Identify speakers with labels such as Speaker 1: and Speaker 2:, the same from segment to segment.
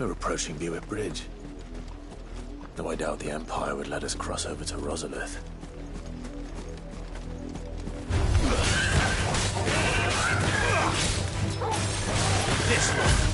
Speaker 1: We're approaching Buick Bridge. Though I doubt the Empire would let us cross over to Rosalith.
Speaker 2: This one.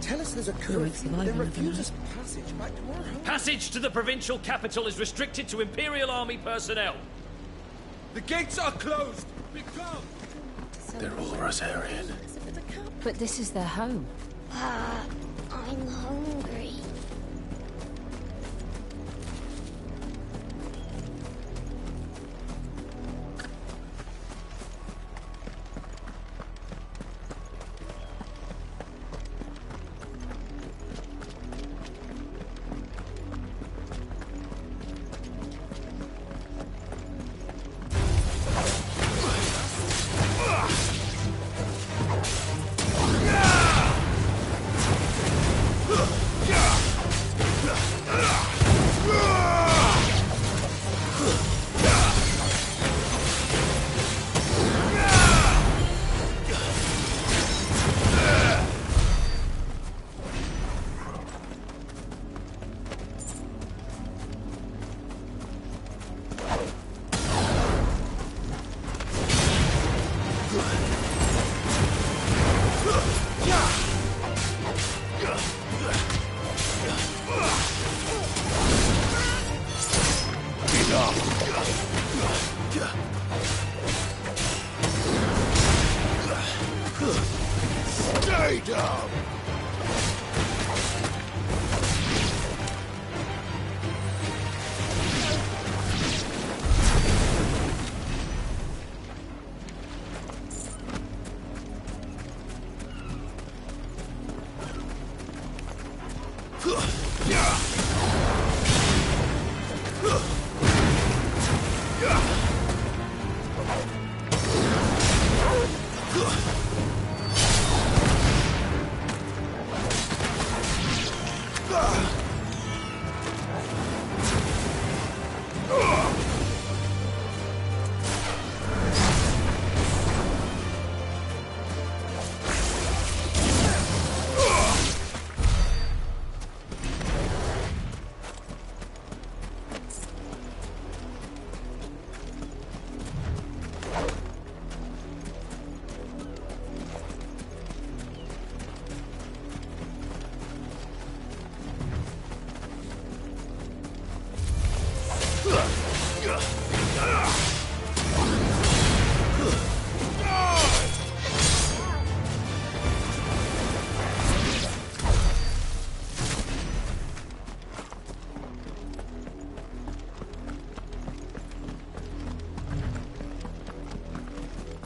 Speaker 3: Tell us there's a curfew, then refuse us passage back to our home.
Speaker 2: Passage to the provincial capital is restricted to Imperial Army personnel.
Speaker 4: The gates are closed! Become!
Speaker 1: They're all Rosarian.
Speaker 5: But this is their home.
Speaker 6: I'm hungry.
Speaker 4: Stay down!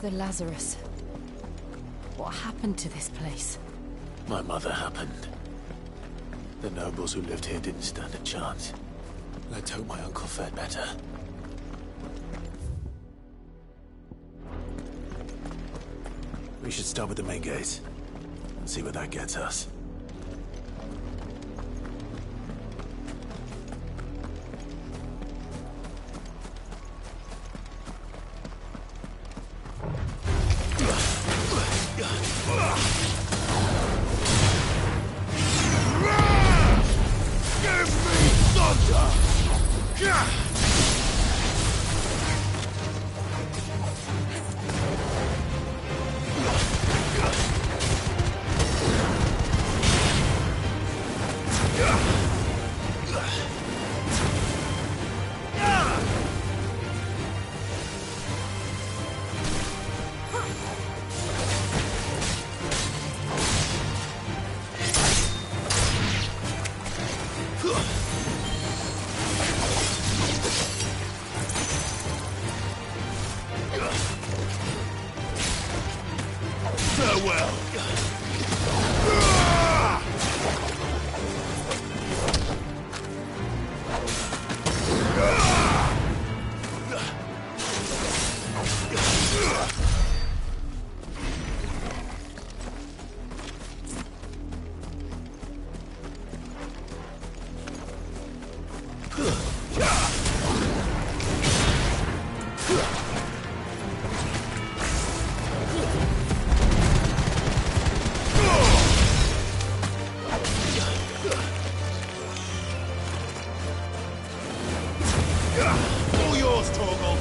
Speaker 5: The Lazarus. What happened to this place?
Speaker 1: My mother happened. The nobles who lived here didn't stand a chance. Let's hope my uncle fared better. We should start with the main gates and see where that gets us. Farewell. All yours, Torgal.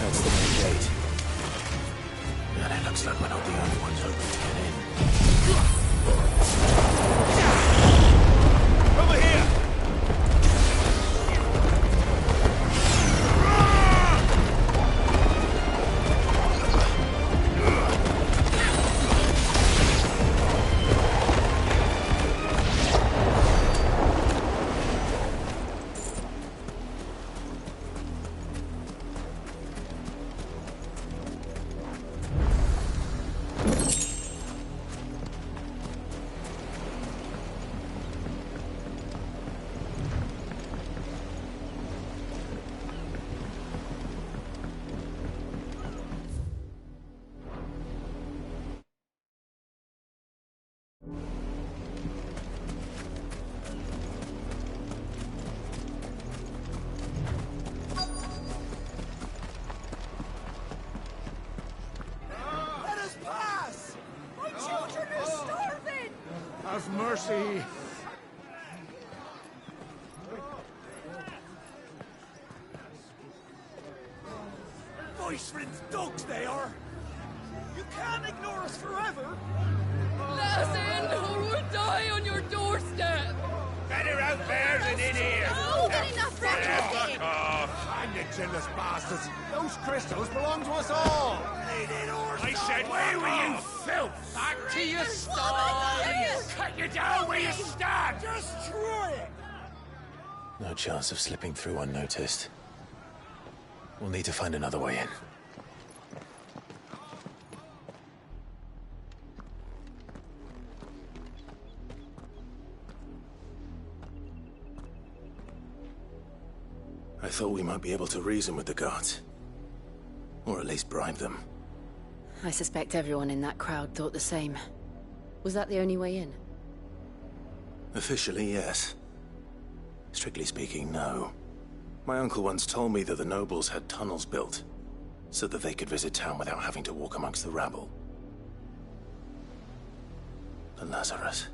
Speaker 1: That's the main gate. And it looks like we're not the only ones hoping to get in. Over here!
Speaker 4: Let us pass!
Speaker 3: My children are starving!
Speaker 4: Have mercy! Voice-ridden dogs they are! You can't ignore us forever!
Speaker 3: Let us in, or we'll die on your doorstep!
Speaker 4: Better out there than in here!
Speaker 3: Oh, enough
Speaker 4: Fuck off! Hang the chinless bastards! Those crystals belong to us all! I said, where were you, filth? Back to your stall! Cut you down where you stand! Just try it!
Speaker 1: No chance of slipping through unnoticed. We'll need to find another way in. I thought we might be able to reason with the guards. Or at least bribe them.
Speaker 5: I suspect everyone in that crowd thought the same. Was that the only way in?
Speaker 1: Officially, yes. Strictly speaking, no. My uncle once told me that the nobles had tunnels built, so that they could visit town without having to walk amongst the rabble. The Lazarus.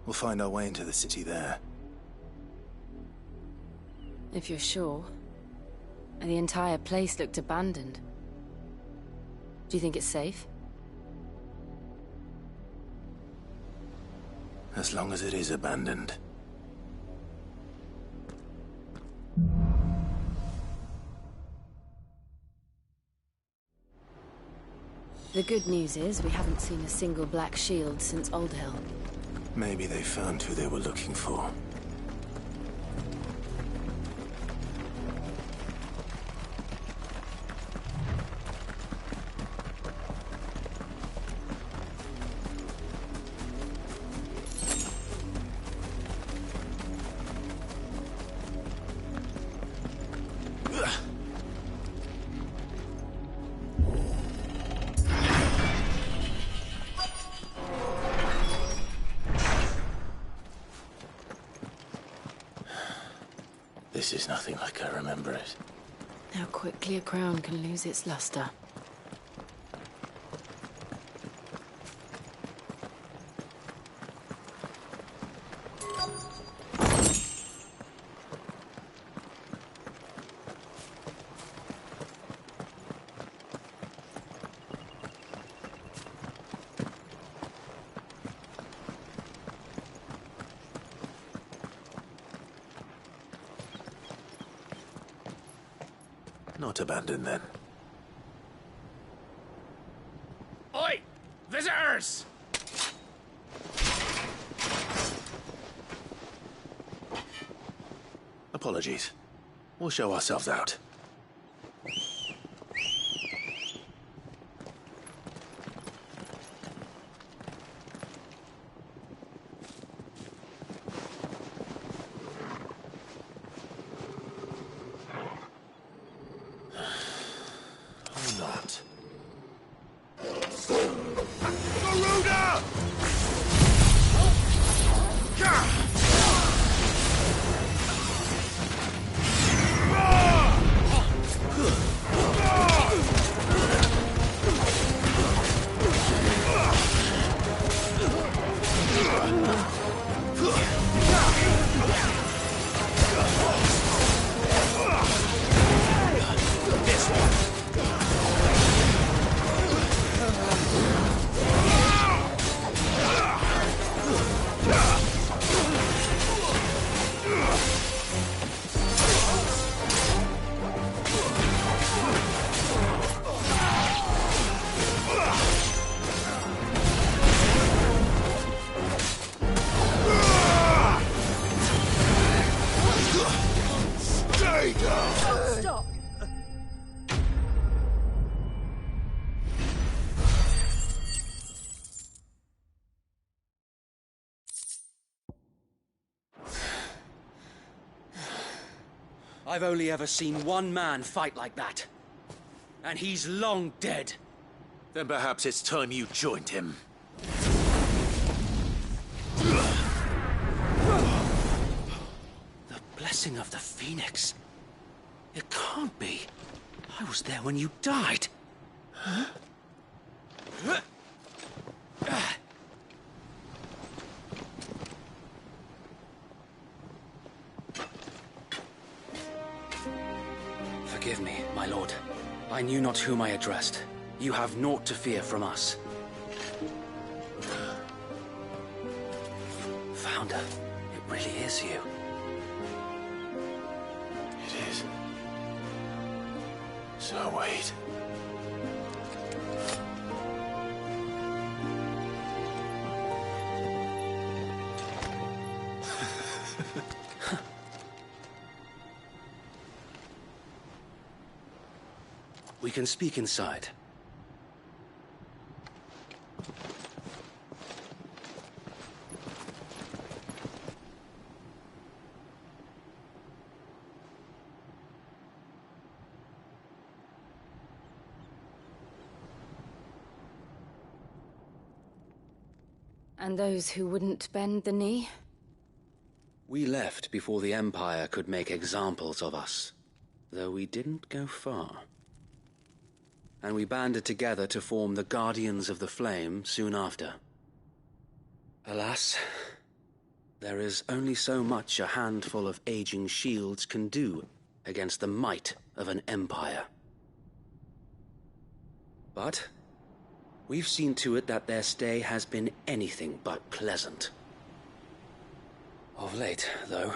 Speaker 1: We'll find our way into the city there.
Speaker 5: If you're sure. The entire place looked abandoned. Do you think it's safe?
Speaker 1: As long as it is abandoned.
Speaker 5: The good news is we haven't seen a single black shield since Old Hill.
Speaker 1: Maybe they found who they were looking for. This is nothing like I remember it.
Speaker 5: How quickly a crown can lose its luster.
Speaker 1: Not abandoned, then.
Speaker 2: Oi! Visitors!
Speaker 1: Apologies. We'll show ourselves out. Or not.
Speaker 4: Garuda!
Speaker 3: Stop!
Speaker 7: I've only ever seen one man fight like that. And he's long dead.
Speaker 1: Then perhaps it's time you joined him.
Speaker 7: The blessing of the Phoenix. It can't be. I was there when you died. Forgive me, my lord. I knew not whom I addressed. You have naught to fear from us. Founder, it really is you.
Speaker 1: It is. So wait.
Speaker 7: We can speak inside.
Speaker 5: And those who wouldn't bend the knee?
Speaker 7: We left before the Empire could make examples of us, though we didn't go far. And we banded together to form the Guardians of the Flame soon after. Alas, there is only so much a handful of aging shields can do against the might of an empire. But we've seen to it that their stay has been anything but pleasant. Of late, though,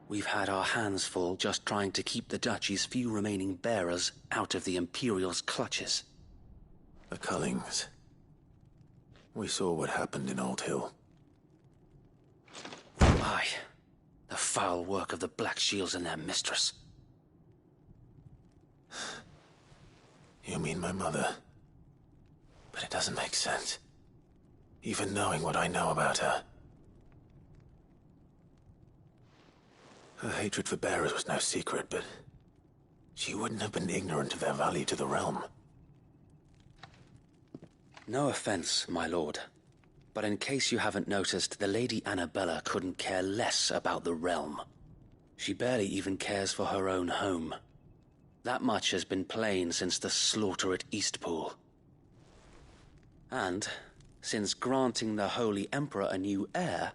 Speaker 7: we've had our hands full just trying to keep the Duchy's few remaining bearers out of the Imperial's clutches.
Speaker 1: The Cullings. We saw what happened in Old Hill.
Speaker 7: Aye, the foul work of the Black Shields and their mistress.
Speaker 1: You mean my mother? But it doesn't make sense. Even knowing what I know about her. Her hatred for bearers was no secret, but she wouldn't have been ignorant of their value to the realm.
Speaker 7: No offense, my lord, but in case you haven't noticed, the Lady Annabella couldn't care less about the realm. She barely even cares for her own home. That much has been plain since the slaughter at Eastpool. And, since granting the Holy Emperor a new heir,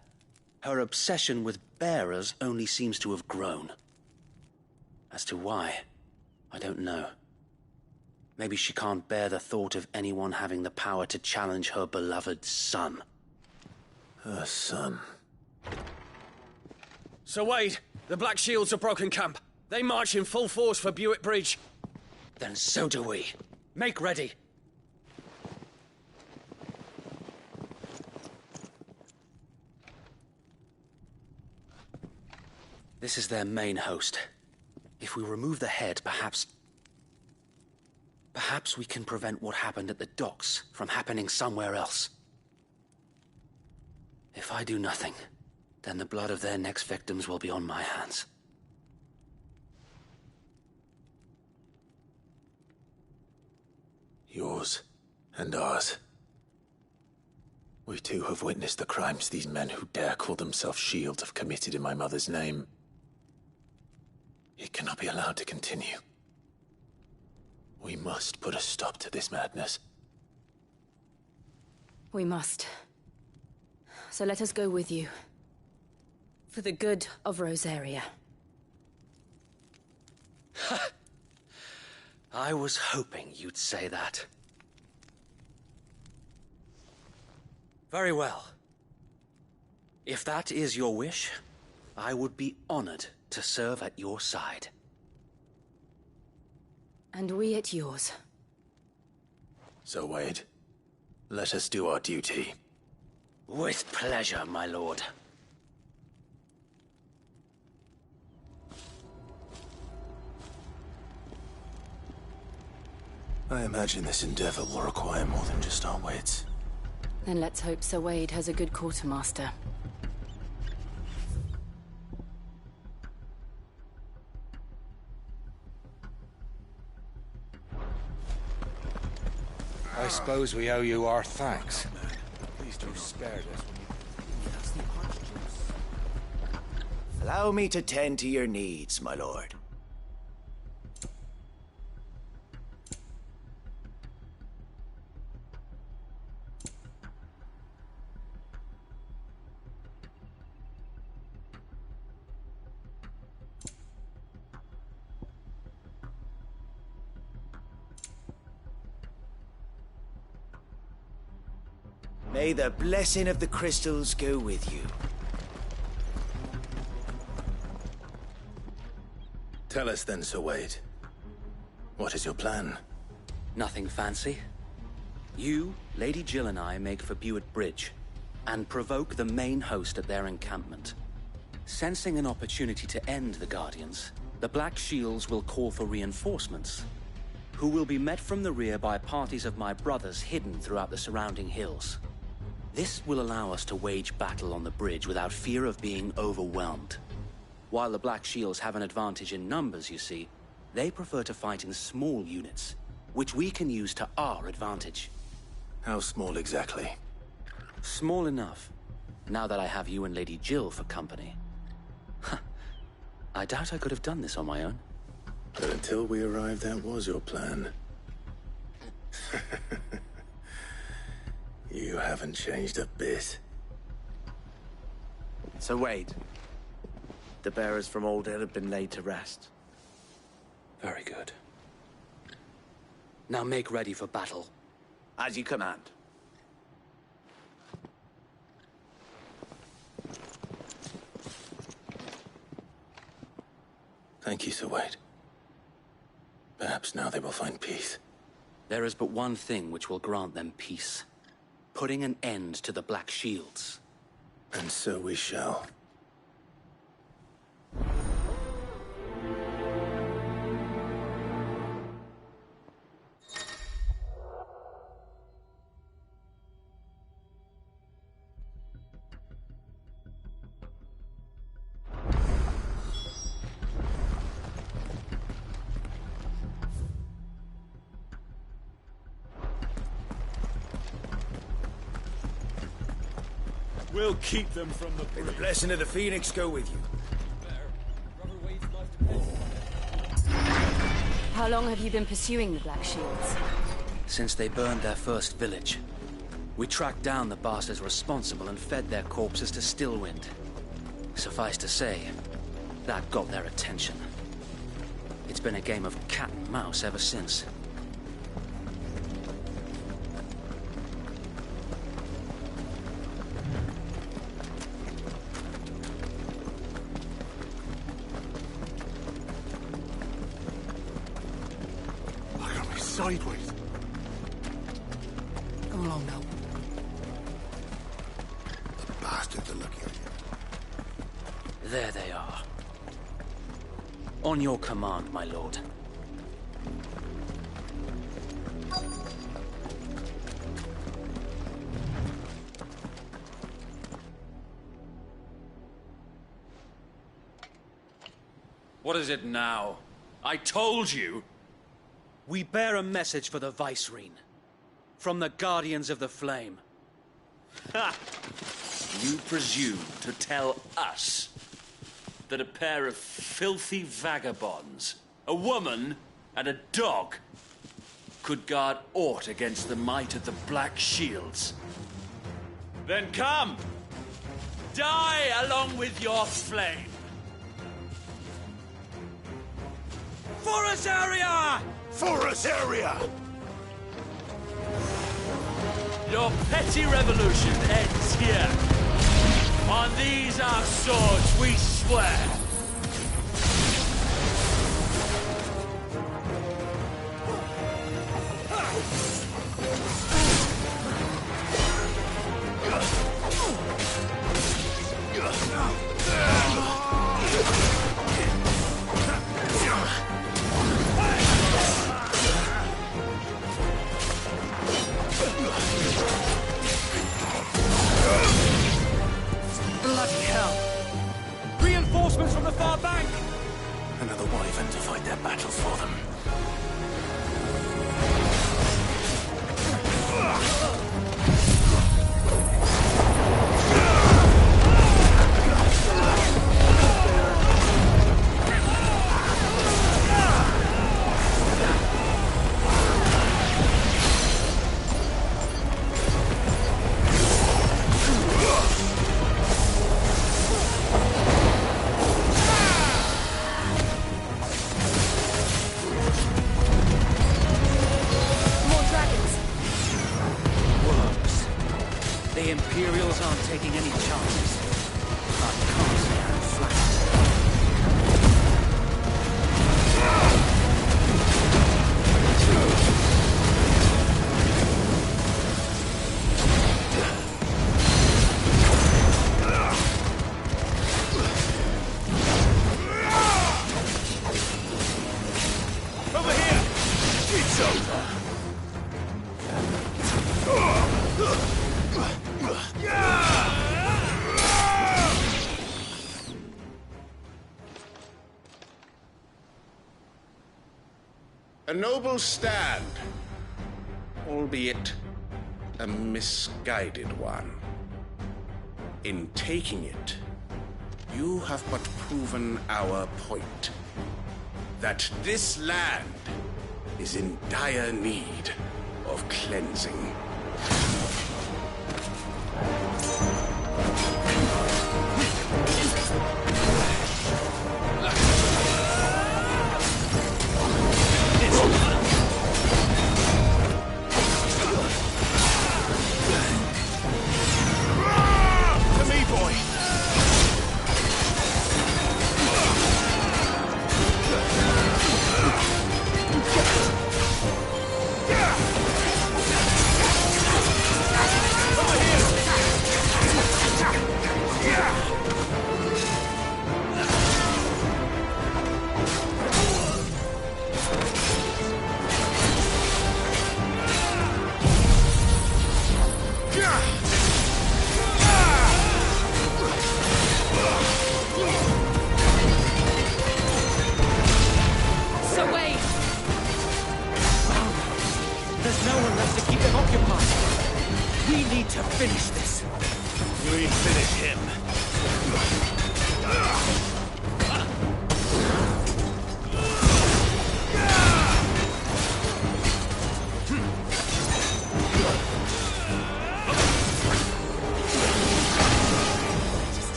Speaker 7: her obsession with bearers only seems to have grown. As to why, I don't know. Maybe she can't bear the thought of anyone having the power to challenge her beloved son.
Speaker 1: Her son.
Speaker 2: Sir Wade, the Black Shields have broken camp. They march in full force for Buick Bridge.
Speaker 7: Then so do we. Make ready. This is their main host. If we remove the head, perhaps we can prevent what happened at the docks from happening somewhere else. If I do nothing, then the blood of their next victims will be on my hands.
Speaker 1: Yours and ours. We too have witnessed the crimes these men who dare call themselves shields have committed in my mother's name. It cannot be allowed to continue. We must put a stop to this madness.
Speaker 5: We must. So let us go with you. For the good of Rosaria.
Speaker 7: I was hoping you'd say that. Very well. If that is your wish, I would be honored to serve at your side.
Speaker 5: And we at yours.
Speaker 1: So, Wade, let us do our duty.
Speaker 7: With pleasure, my lord.
Speaker 1: I imagine this endeavor will require more than just our wits.
Speaker 5: Then let's hope Sir Wade has a good quartermaster.
Speaker 4: I suppose we owe you our thanks. Please do spare us when you...
Speaker 8: Allow me to tend to your needs, my lord. May the blessing of the crystals go with you.
Speaker 1: Tell us then, Sir Wade. What is your plan?
Speaker 7: Nothing fancy. You, Lady Jill and I make for Buett Bridge, and provoke the main host at their encampment. Sensing an opportunity to end the Guardians, the Black Shields will call for reinforcements, who will be met from the rear by parties of my brothers hidden throughout the surrounding hills. This will allow us to wage battle on the bridge without fear of being overwhelmed. While the Black Shields have an advantage in numbers, you see, they prefer to fight in small units, which we can use to our advantage.
Speaker 1: How small exactly?
Speaker 7: Small enough, now that I have you and Lady Jill for company. I doubt I could have done this on my own.
Speaker 1: But until we arrived, that was your plan. You haven't changed a bit.
Speaker 8: So Wade, the bearers from Old Hill have been laid to rest.
Speaker 7: Very good. Now make ready for battle.
Speaker 8: As you command.
Speaker 1: Thank you, Sir Wade. Perhaps now they will find peace.
Speaker 7: There is but one thing which will grant them peace. Putting an end to the Black Shields.
Speaker 1: And so we shall.
Speaker 2: We'll keep them from the
Speaker 8: May the blessing of the Phoenix go with you.
Speaker 5: How long have you been pursuing the Black Shields?
Speaker 7: Since they burned their first village. We tracked down the bastards responsible and fed their corpses to Stillwind. Suffice to say, that got their attention. It's been a game of cat and mouse ever since.
Speaker 4: sideways.
Speaker 9: Come along now.
Speaker 4: The bastards are lucky on you.
Speaker 7: There they are. On your command, my lord.
Speaker 2: What is it now? I told you!
Speaker 7: We bear a message for the Vicereine. From the Guardians of the Flame.
Speaker 2: Ha! You presume to tell us that a pair of filthy vagabonds, a woman and a dog, could guard aught against the might of the Black Shields? Then come! Die along with your flame! For us area!
Speaker 4: For us area!
Speaker 2: Your petty revolution ends here. On these our swords we swear.
Speaker 9: Bloody hell! Reinforcements from the far bank!
Speaker 1: Another wyvern to fight their battles for them.
Speaker 7: The Imperials aren't taking any chances. I can't stand flat.
Speaker 4: Over here! It's over!
Speaker 10: A noble stand, albeit a misguided one. In taking it, you have but proven our point. That this land is in dire need of cleansing.
Speaker 4: To me, boy!
Speaker 5: So wait!
Speaker 9: There's no one left to keep them occupied. We need to finish this.
Speaker 4: We finish him.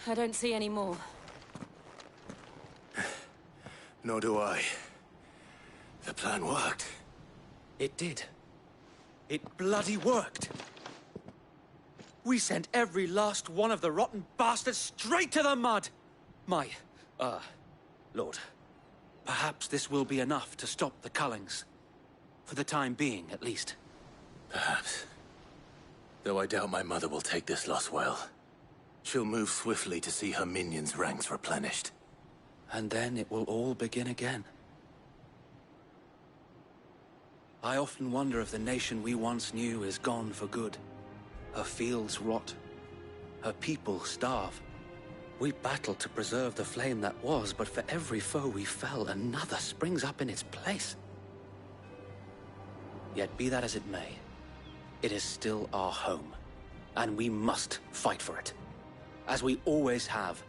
Speaker 5: I don't see any more.
Speaker 1: Nor do I. The plan worked.
Speaker 9: It did. It bloody worked. We sent every last one of the rotten bastards straight to the mud! Lord, perhaps this will be enough to stop the Cullings. For the time being, at least.
Speaker 1: Perhaps. Though I doubt my mother will take this loss well. She'll move swiftly to see her minions' ranks replenished.
Speaker 7: And then it will all begin again. I often wonder if the nation we once knew is gone for good. Her fields rot. Her people starve. We battled to preserve the flame that was, but for every foe we fell, another springs up in its place. Yet be that as it may, it is still our home, and we must fight for it. As we always have,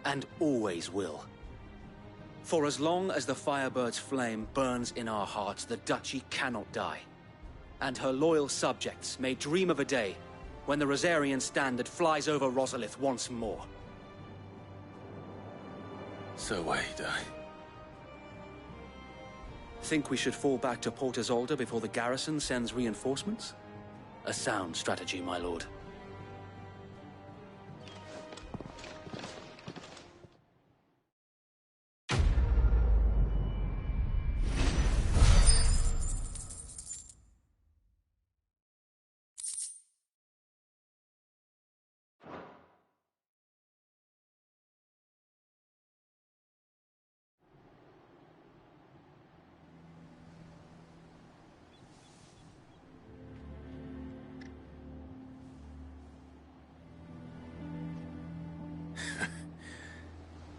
Speaker 7: and always will. For as long as the Firebird's flame burns in our hearts, the Duchy cannot die. And her loyal subjects may dream of a day when the Rosarian standard flies over Rosalith once more.
Speaker 1: So wait,
Speaker 7: Think we should fall back to Port Isolde before the garrison sends reinforcements? A sound strategy, my lord.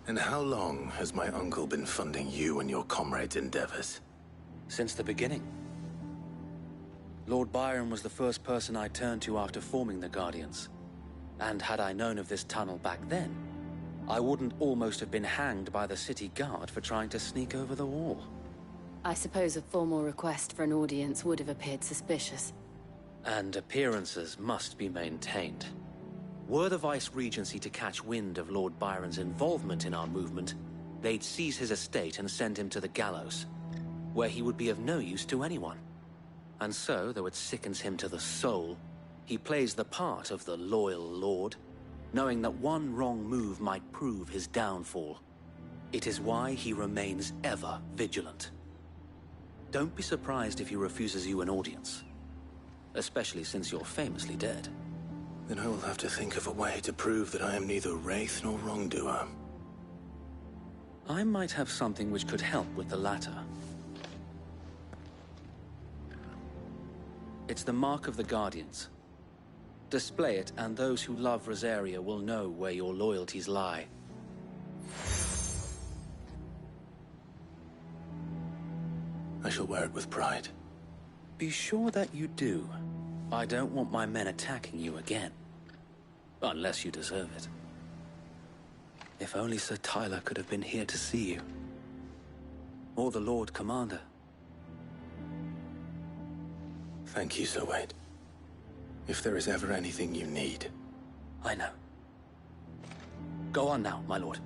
Speaker 1: And how long has my uncle been funding you and your comrades' endeavors?
Speaker 7: Since the beginning. Lord Byron was the first person I turned to after forming the Guardians. And had I known of this tunnel back then, I wouldn't almost have been hanged by the city guard for trying to sneak over the wall.
Speaker 5: I suppose a formal request for an audience would have appeared suspicious.
Speaker 7: And appearances must be maintained. Were the Vice-Regency to catch wind of Lord Byron's involvement in our movement, they'd seize his estate and send him to the gallows, where he would be of no use to anyone. And so, though it sickens him to the soul, he plays the part of the loyal lord, knowing that one wrong move might prove his downfall. It is why he remains ever vigilant. Don't be surprised if he refuses you an audience, especially since you're famously dead.
Speaker 1: Then I will have to think of a way to prove that I am neither wraith nor wrongdoer.
Speaker 7: I might have something which could help with the latter. It's the mark of the Guardians. Display it, and those who love Rosaria will know where your loyalties lie.
Speaker 1: I shall wear it with pride.
Speaker 7: Be sure that you do. I don't want my men attacking you again. Unless you deserve it. If only Sir Tyler could have been here to see you. Or the Lord Commander.
Speaker 1: Thank you, Sir Wade. If there is ever anything you need.
Speaker 7: I know. Go on now, my lord.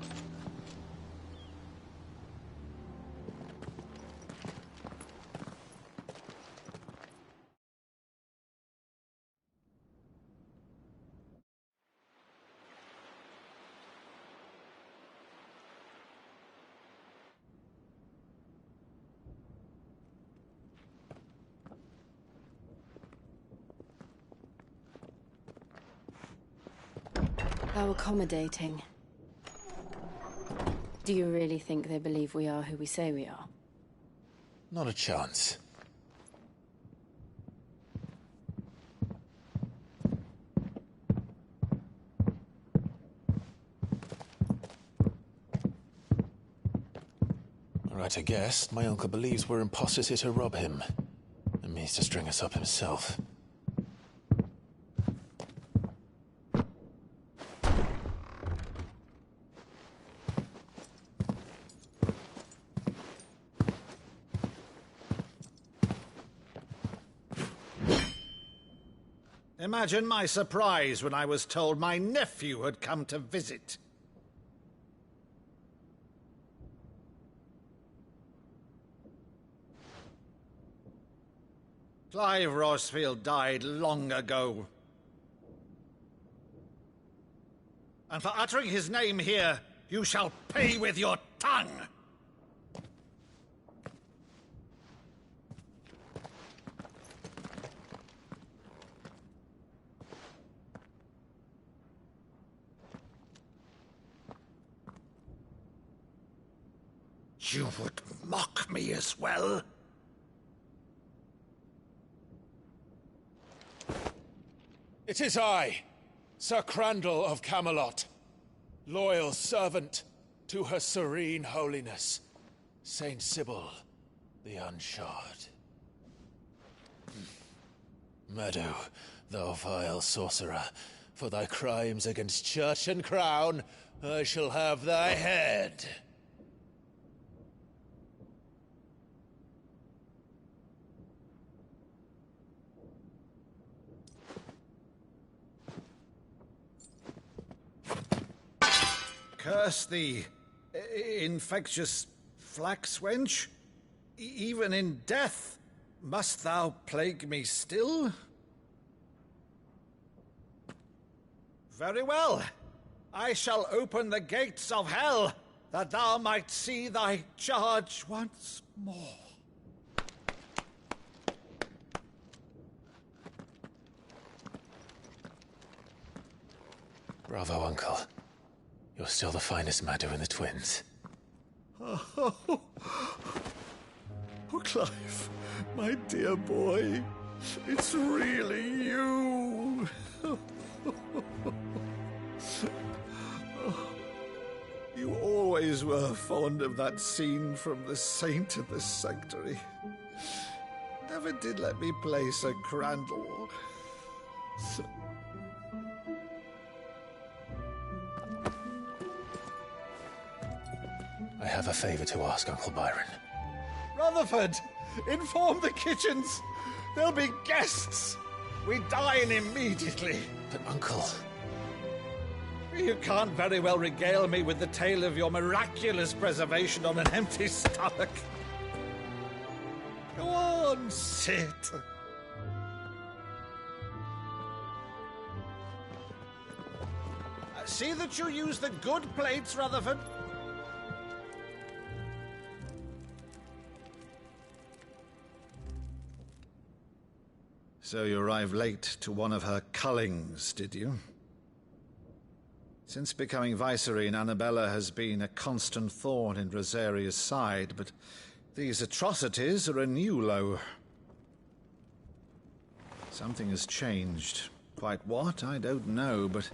Speaker 5: How accommodating. Do you really think they believe we are who we say we are?
Speaker 1: Not a chance. Right, I guess. My uncle believes we're imposters here to rob him. And means to string us up himself.
Speaker 4: Imagine my surprise when I was told my nephew had come to visit. Clive Rossfield died long ago. And for uttering his name here, you shall pay with your tongue! You would mock me as well?
Speaker 11: It is I, Sir Crandall of Camelot, loyal servant to her serene holiness, Saint Sybil the Unshod. Meadow, thou vile sorcerer, for thy crimes against church and crown, I shall have thy head.
Speaker 4: Curse thee, infectious flax wench. Even in death, must thou plague me still? Very well. I shall open the gates of hell, that thou might see thy charge once more.
Speaker 1: Bravo, Uncle. You're still the finest Meadow in the twins.
Speaker 4: Oh, Clive, my dear boy, it's really you. You always were fond of that scene from The Saint of the Sanctuary. Never did let me play Sir Crandall.
Speaker 1: I have a favor to ask, Uncle Byron.
Speaker 4: Rutherford, inform the kitchens. There'll be guests. We dine immediately.
Speaker 1: But, Uncle...
Speaker 4: You can't very well regale me with the tale of your miraculous preservation on an empty stomach. Go on, sit. See that you use the good plates, Rutherford. So you arrived late to one of her cullings, did you? Since becoming Vicereine, Annabella has been a constant thorn in Rosaria's side, but these atrocities are a new low. Something has changed. Quite what, I don't know, but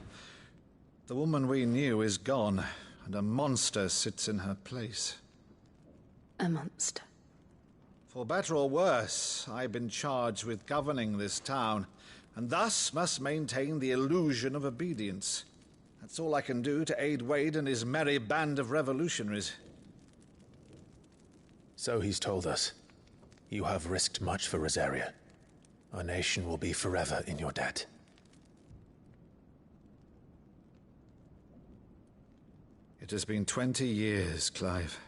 Speaker 4: the woman we knew is gone, and a monster sits in her place.
Speaker 5: A monster?
Speaker 4: For better or worse, I've been charged with governing this town, and thus must maintain the illusion of obedience. That's all I can do to aid Wade and his merry band of revolutionaries.
Speaker 1: So he's told us. You have risked much for Rosaria. Our nation will be forever in your debt.
Speaker 4: It has been 20 years, Clive.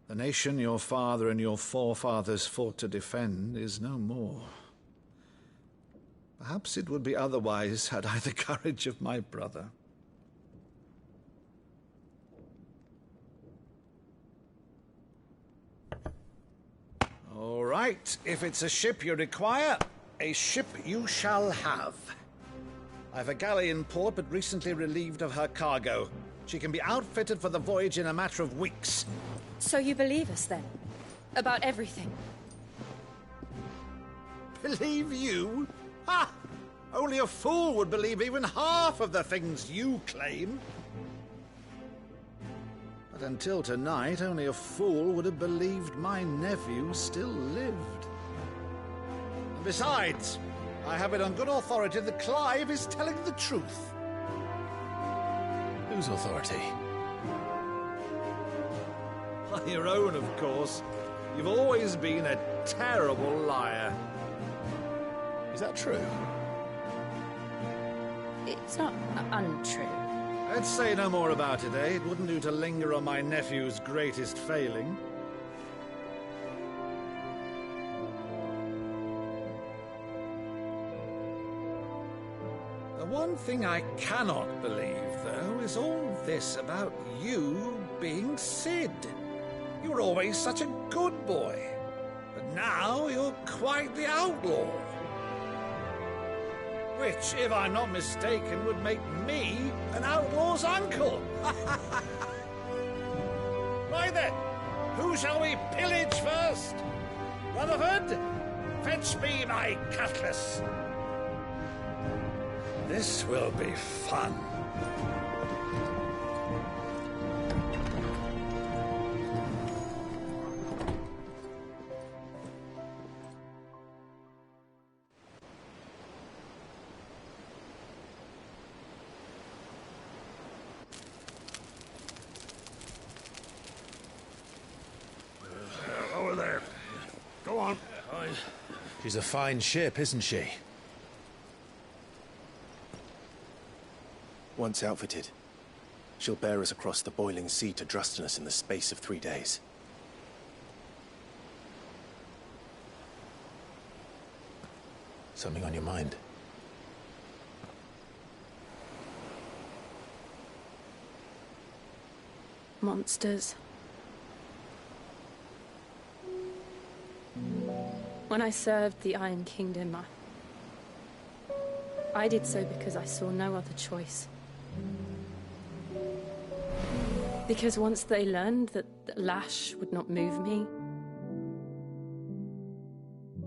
Speaker 4: The nation your father and your forefathers fought to defend is no more. Perhaps it would be otherwise had I the courage of my brother. All right, if it's a ship you require, a ship you shall have. I've a galley in port, but recently relieved of her cargo. She can be outfitted for the voyage in a matter of weeks.
Speaker 5: So you believe us, then? About everything?
Speaker 4: Believe you? Ha! Only a fool would believe even half of the things you claim. But until tonight, only a fool would have believed my nephew still lived. And besides, I have it on good authority that Clive is telling the truth.
Speaker 1: Whose authority?
Speaker 4: On your own, of course. You've always been a terrible liar.
Speaker 1: Is that true?
Speaker 5: It's not untrue.
Speaker 4: Let's say no more about it, eh? It wouldn't do to linger on my nephew's greatest failing. one thing I cannot believe, though, is all this about you being Sid. You were always such a good boy, but now you're quite the outlaw. Which, if I'm not mistaken, would make me an outlaw's uncle. Right then, who shall we pillage first? Rutherford, fetch me my cutlass. This will be fun. Over there. Go on.
Speaker 11: She's a fine ship, isn't she?
Speaker 1: Once outfitted, she'll bear us across the boiling sea to Drustinus in the space of 3 days. Something on your mind?
Speaker 5: Monsters. When I served the Iron Kingdom, I did so because I saw no other choice. Because once they learned that Lash would not move me,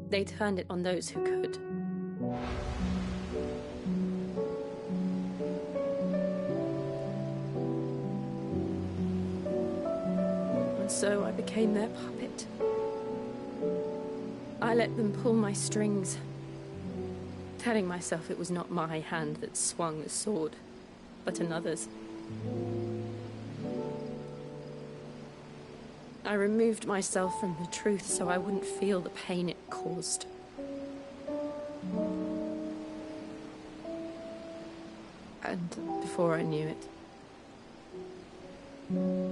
Speaker 5: they turned it on those who could. And so I became their puppet. I let them pull my strings, telling myself it was not my hand that swung the sword, but another's. I removed myself from the truth so I wouldn't feel the pain it caused. And before I knew it,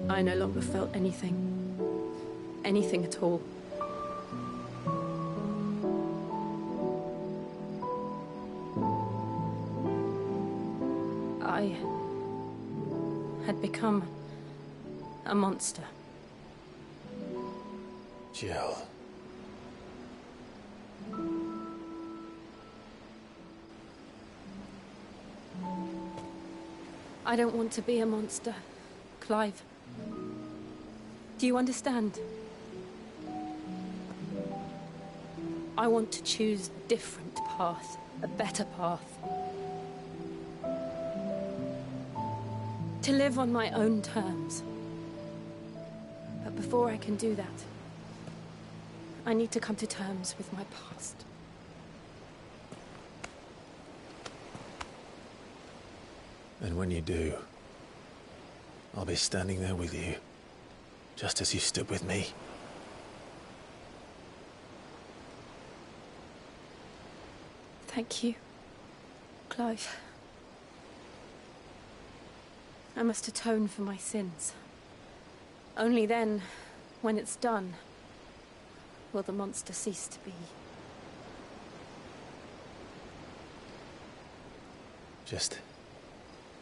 Speaker 5: I no longer felt anything. Anything at all. I had become a monster.
Speaker 11: Jill.
Speaker 5: I don't want to be a monster, Clive. Do you understand? I want to choose a different path, a better path. To live on my own terms. But before I can do that, I need to come to terms with my past.
Speaker 1: And when you do, I'll be standing there with you, just as you stood with me.
Speaker 5: Thank you, Clive. I must atone for my sins. Only then, when it's done, will the monster cease to be.
Speaker 1: Just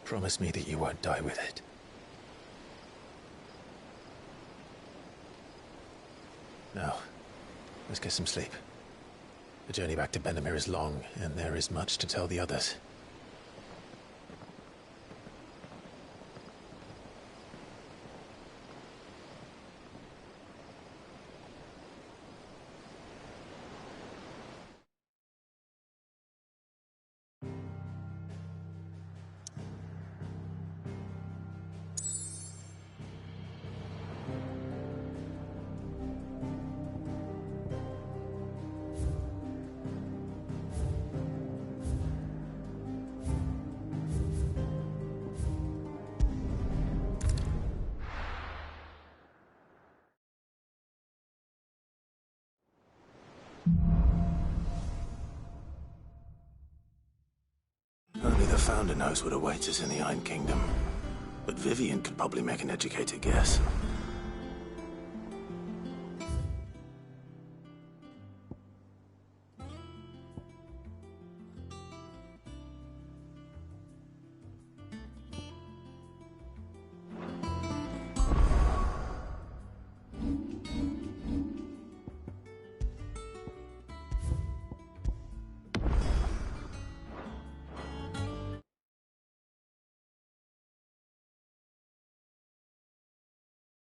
Speaker 1: promise me that you won't die with it. Now, let's get some sleep. The journey back to Benamir is long, and there is much to tell the others. Only the Founder knows what awaits us in the Iron Kingdom. But Vivian could probably make an educated guess.